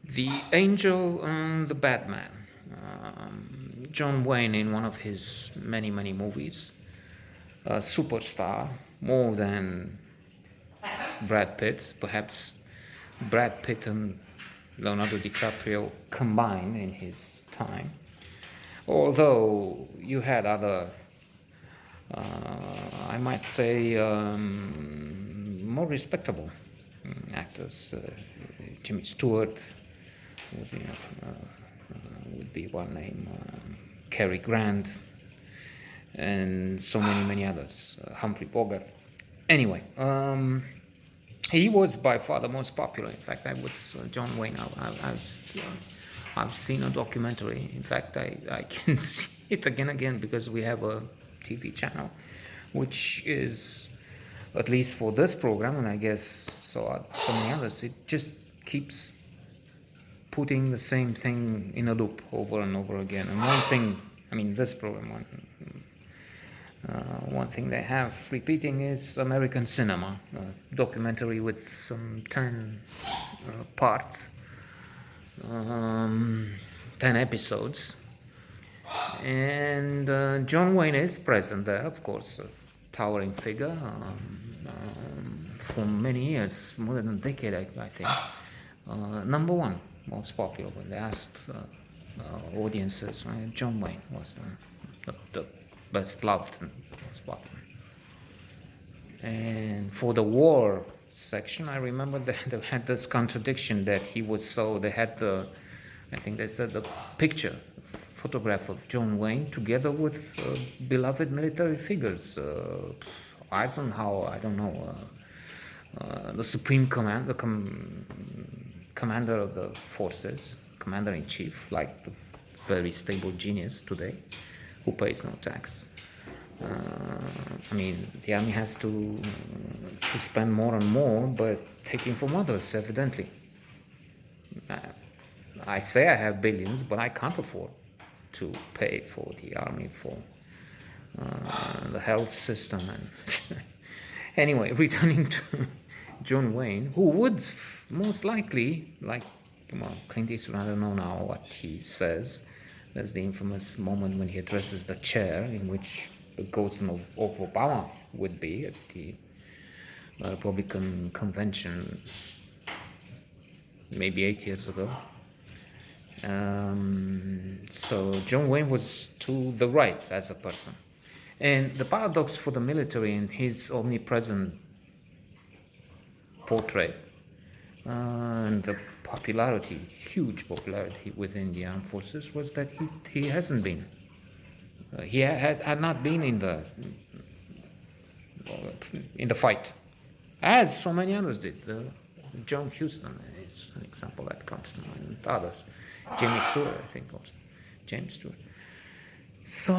The Angel and the Badman. John Wayne in one of his many movies. A superstar, more than Brad Pitt. Perhaps Brad Pitt and Leonardo DiCaprio combined in his time. Although you had other, I might say, more respectable actors. Jimmy Stewart would be, would be one name. Cary Grant, and so many others. Humphrey Bogart. Anyway, he was by far the most popular. In fact, I was John Wayne. I've seen a documentary. In fact, I can see it again and again because we have a TV channel, which is, at least for this program, and I guess so many others, it just keeps putting the same thing in a loop over and over again. And one thing, I mean, this program, one thing they have repeating is American cinema, a documentary with some 10 parts, 10 episodes. And John Wayne is present there, of course, a towering figure for many years, more than a decade, I think. Number one most popular when they asked audiences, right? John Wayne was the best loved and most popular. And for the war section, I remember that they had this contradiction that he was so, they had the, I think they said the picture, photograph of John Wayne together with beloved military figures. Eisenhower, I don't know, the supreme command, the commander of the forces, commander-in-chief, like the very stable genius today, who pays no tax. I mean, the army has to spend more and more, but taking from others, evidently. I say I have billions, but I can't afford to pay for the army, for the health system. And anyway, returning to John Wayne, who would most likely, like Clint Eastwood, I don't know now what he says. There's the infamous moment when he addresses the chair in which the ghost of Obama would be at the Republican convention maybe 8 years ago. So John Wayne was to the right as a person. And the paradox for the military in his omnipresent portrait and the popularity, huge popularity within the armed forces, was that he hasn't been. He had not been in the fight, as so many others did. John Huston is an example that comes to mind, and others. James Stewart, I think also. James Stewart. So,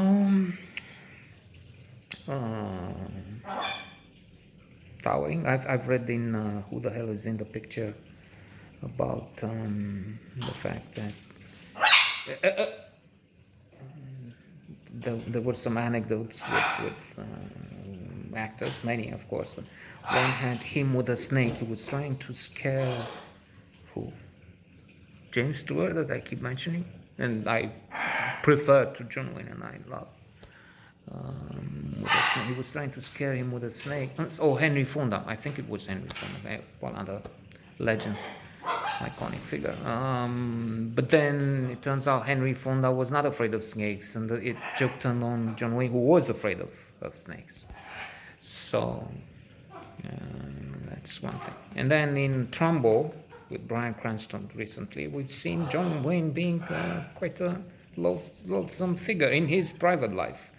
towering. I've read in Who the Hell is in the Picture about the fact that there were some anecdotes with actors, many of course, but one had him with a snake. He was trying to scare who? James Stewart, that I keep mentioning, and I prefer to John Wayne, and I love. He was trying to scare him with a snake. Oh, Henry Fonda. I think it was Henry Fonda, one other legend, iconic figure. But then it turns out Henry Fonda was not afraid of snakes, and it joke turned on John Wayne, who was afraid of snakes. So that's one thing. And then in Trumbo, with Bryan Cranston recently, we've seen John Wayne being quite a loathsome figure in his private life,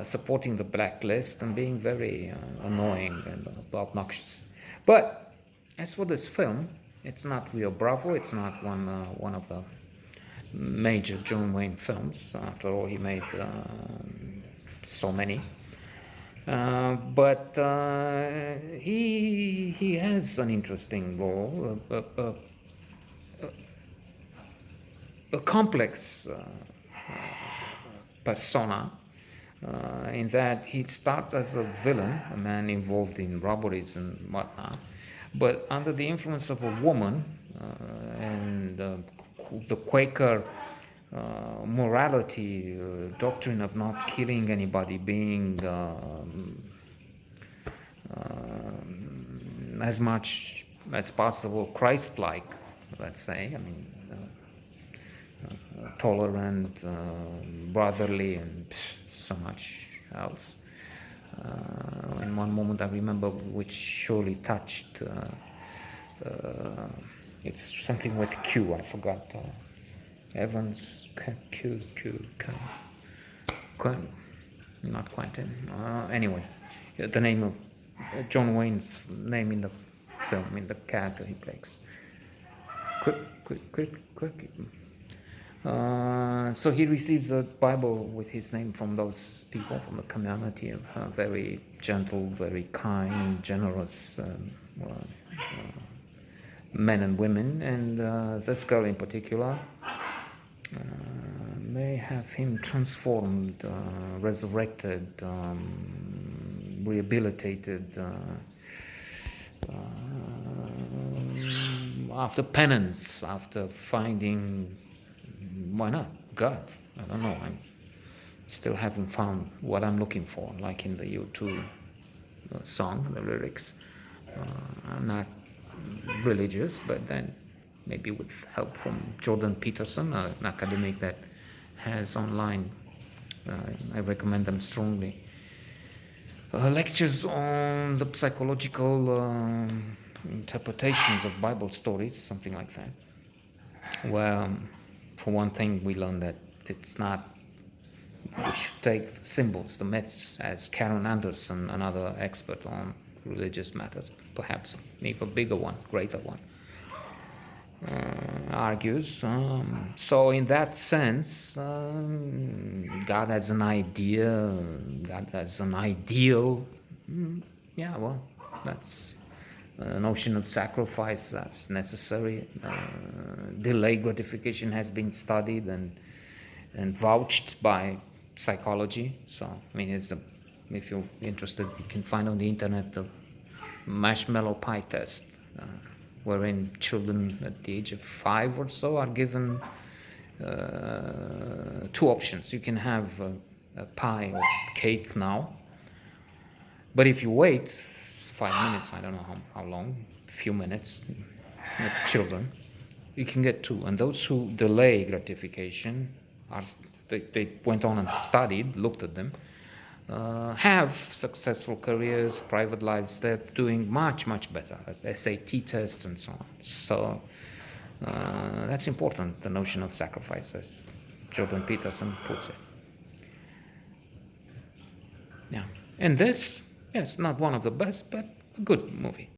supporting the blacklist and being very annoying and obnoxious. But as for this film, it's not Rio Bravo. It's not one of the major John Wayne films. After all, he made so many. But he has an interesting role, a complex persona, in that he starts as a villain, a man involved in robberies and whatnot, but under the influence of a woman, and and the Quaker morality, doctrine of not killing anybody being as much as possible Christ-like, let's say. I mean, tolerant, brotherly, and so much else. In one moment I remember, which surely touched, it's something with Q, I forgot. Evans, not Quentin. Anyway, the name of John Wayne's name in the film, in the character he plays. Quick. So he receives a Bible with his name from those people, from the community of very gentle, very kind, generous men and women, and this girl in particular may have him transformed, resurrected, rehabilitated, after penance, after finding, why not, God? I don't know, I still haven't found what I'm looking for, like in the U2 song, the lyrics. I'm not religious, but then maybe with help from Jordan Peterson, an academic that has online, I recommend them strongly, lectures on the psychological interpretations of Bible stories, something like that, where for one thing we learn that it's not, we should take the symbols, the myths, as Karen Anderson, another expert on religious matters, perhaps an even bigger one, greater one, argues. So in that sense, God as an idea, God as an ideal, yeah, well, that's a notion of sacrifice that's necessary. Delayed gratification has been studied and vouched by psychology. So, I mean, if you're interested, you can find on the internet the marshmallow pie test, wherein children at the age of 5 or so are given two options. You can have a pie or cake now, but if you wait 5 minutes, I don't know how long, a few minutes, with children, you can get two. And those who delay gratification, they went on and studied, looked at them, have successful careers, private lives. They're doing much better at SAT tests and so on. So that's important, the notion of sacrifice, as Jordan Peterson puts it. Yeah, and this, yes, not one of the best, but a good movie.